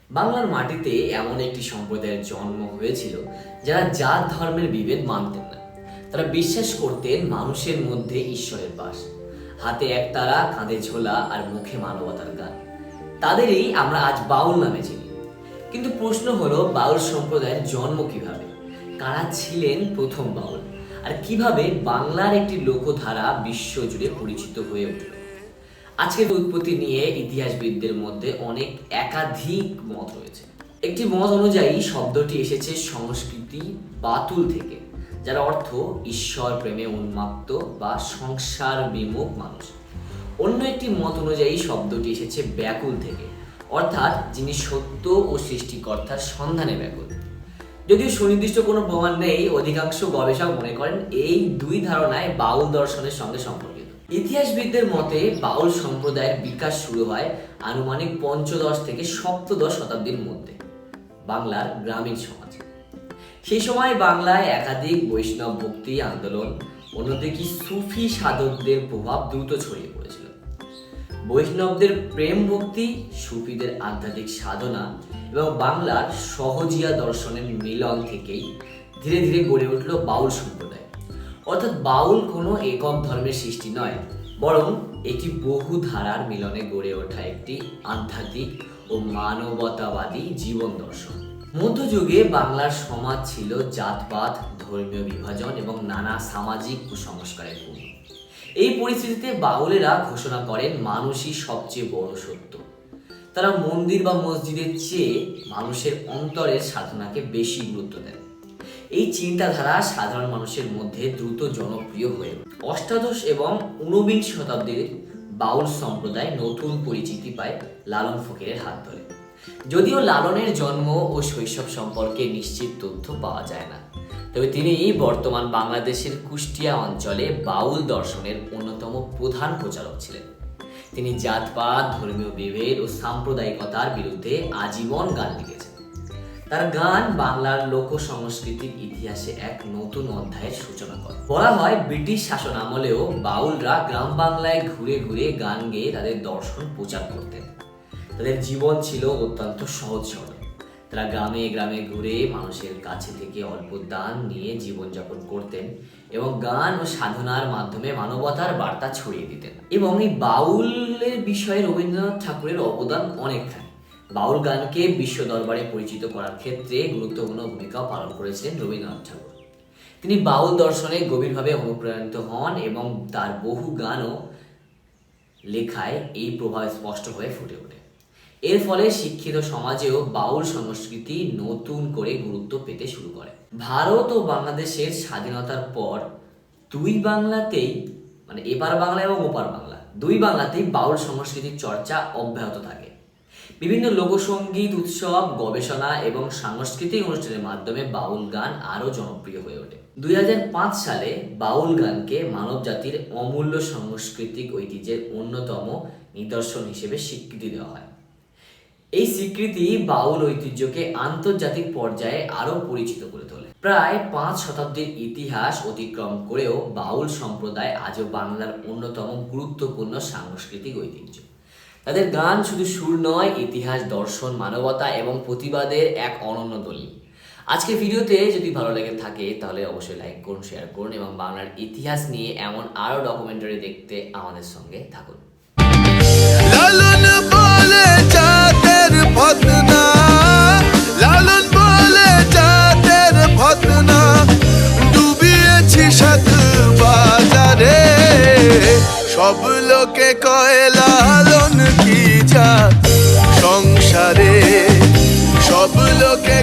বাংলার মাটিতে এমন একটি সম্প্রদায়ের জন্ম হয়েছিল যারা জাত ধর্মের বিভেদ মানতেন না। তারা বিশ্বাস করতেন মানুষের মধ্যে ঈশ্বরের বাস। হাতে একতারা, কাঁধে ঝোলা আর মুখে মানবতার গান। তাদেরই আমরা আজ বাউল নামে চিনি। কিন্তু প্রশ্ন হলো, বাউল সম্প্রদায়ের জন্ম কিভাবে? কারা ছিলেন প্রথম বাউল? আর কিভাবে বাংলার একটি লোকধারা বিশ্বজুড়ে পরিচিত হয়ে উঠল? আজকের উৎপত্তি নিয়ে ইতিহাসবিদদের মধ্যে অনেক একাধিক মত রয়েছে। একটি মত অনুযায়ী শব্দটি এসেছে সংস্কৃতি বাতুল থেকে, যার অর্থ ঈশ্বর প্রেমে উন্মত্ত বা সংসার বিমুখ মানুষ। অন্য একটি মত অনুযায়ী শব্দটি এসেছে ব্যাকুল থেকে, অর্থাৎ যিনি সত্য ও সৃষ্টিকর্তার সন্ধানে ব্যাকুল। যদিও সুনির্দিষ্ট কোনো প্রমাণ নেই, অধিকাংশ গবেষক মনে করেন এই দুই ধারণায় বাউল দর্শনের সঙ্গে সম্পর্কিত। ইতিহাসবিদদের মতে বাউল সম্প্রদায়ের বিকাশ শুরু হয় আনুমানিক ৫ম থেকে ৭ম শতাব্দীর মধ্যে বাংলার গ্রামীণ সমাজে। সেই সময় বাংলায় একাধিক বৈষ্ণব ভক্তি আন্দোলন, অন্যদিকে সুফি সাধকদের প্রভাব দ্রুত ছড়িয়ে পড়েছিল। বৈষ্ণবদের প্রেম ভক্তি, সুফিদের আধ্যাত্মিক সাধনা এবং বাংলার সহজিয়া দর্শনের মিলন থেকেই ধীরে ধীরে গড়ে উঠল বাউল সম্প্রদায়। অর্থাৎ বাউল কোনো একক ধর্মের সৃষ্টি নয়, বরং এটি বহু ধারার মিলনে গড়ে ওঠা একটি আধ্যাত্মিক ও মানবতাবাদী জীবন দর্শন। মধ্যযুগে বাংলার সমাজ ছিল জাতপাত, ধর্মীয় বিভাজন এবং নানা সামাজিক কুসংস্কারের পূর্ণ। এই পরিস্থিতিতে বাউলেরা ঘোষণা করেন মানুষই সবচেয়ে বড় সত্য। তারা মন্দির বা মসজিদের চেয়ে মানুষের অন্তরের সাধনাকে বেশি গুরুত্ব দেন। এই চিন্তাধারা সাধারণ মানুষের মধ্যে দ্রুত জনপ্রিয় হয়ে ওঠে। অষ্টাদশ এবং ঊনবিংশ শতাব্দীর বাউল সম্প্রদায় নতুন পরিচিতি পায় লালন ফকিরের হাত ধরে। যদিও লালনের জন্ম ও শৈশব সম্পর্কে নিশ্চিত তথ্য পাওয়া যায় না, তবে তিনি বর্তমান বাংলাদেশের কুষ্টিয়া অঞ্চলে বাউল দর্শনের অন্যতম প্রধান প্রচারক ছিলেন। তিনি জাতপাত, ধর্মীয় বিভেদ ও সাম্প্রদায়িকতার বিরুদ্ধে আজীবন গান লিখেছেন। তার গান বাংলার লোক সংস্কৃতির ইতিহাসে এক নতুন অধ্যায়ের সূচনা করে। বলা হয়, ব্রিটিশ শাসন আমলেও বাউলরা গ্রাম বাংলায় ঘুরে ঘুরে গান গেয়ে তাদের দর্শন প্রচার করতেন। তাদের জীবন ছিল অত্যন্ত সহজ সরল। তারা গ্রামে গ্রামে ঘুরে মানুষের কাছে থেকে অল্প দান নিয়ে জীবনযাপন করতেন এবং গান ও সাধনার মাধ্যমে মানবতার বার্তা ছড়িয়ে দিতেন। এবং এই বাউলের বিষয়ে রবীন্দ্রনাথ ঠাকুরের অবদান অনেকখানি। বাউল গানকে বিশ্ব দরবারে পরিচিত করার ক্ষেত্রে গুরুত্বপূর্ণ ভূমিকা পালন করেছিলেন রবীন্দ্রনাথ ঠাকুর। তিনি বাউল দর্শনে গভীরভাবে অনুপ্রাণিত হন এবং তার বহু গানও লেখায় এই প্রভাব স্পষ্ট হয়ে ফুটে ওঠে। এর ফলে শিক্ষিত সমাজেও বাউল সংস্কৃতি নতুন করে গুরুত্ব পেতে শুরু করে। ভারত ও বাংলাদেশের স্বাধীনতার পর দুই বাংলাতেই, মানে এপার বাংলা এবং ওপার বাংলা, দুই বাংলাতেই বাউল সংস্কৃতির চর্চা অব্যাহত থাকে। বিভিন্ন লোকসঙ্গীত, উৎসব, গবেষণা এবং সাংস্কৃতিক অনুষ্ঠানের মাধ্যমে বাউল গান আরও জনপ্রিয় হয়ে ওঠে। ২০০৫ সালে বাউল গানকে মানবজাতির অমূল্য সাংস্কৃতিক ঐতিহ্যের অন্যতম নিদর্শন হিসেবে স্বীকৃতি দেওয়া হয়। এই স্বীকৃতি বাউল ঐতিহ্যকে আন্তর্জাতিক পর্যায়ে আরও পরিচিত করে তোলে। প্রায় ৫ শতাব্দীর ইতিহাস অতিক্রম করেও বাউল সম্প্রদায় আজও বাংলার অন্যতম গুরুত্বপূর্ণ সাংস্কৃতিক ঐতিহ্য। তাদের গান শুধু সুর নয়, ইতিহাস, দর্শন, মানবতা এবং প্রতিবাদের এক অনন্য দলিল। আজকের ভিডিওতে যদি ভালো লেগে থাকে তাহলে অবশ্যই লাইক করুন, শেয়ার করুন এবং বাংলার ইতিহাস নিয়ে এমন আরও ডকুমেন্টারি দেখতে আমাদের সঙ্গে থাকুন। লালন বলে জাতের বদনা, লালন বলে জাতের বদনা, ডুবিয়েছি সাত বাজারে, সব লোকে কয় লালন কি জাত সংসারে, সব লোকে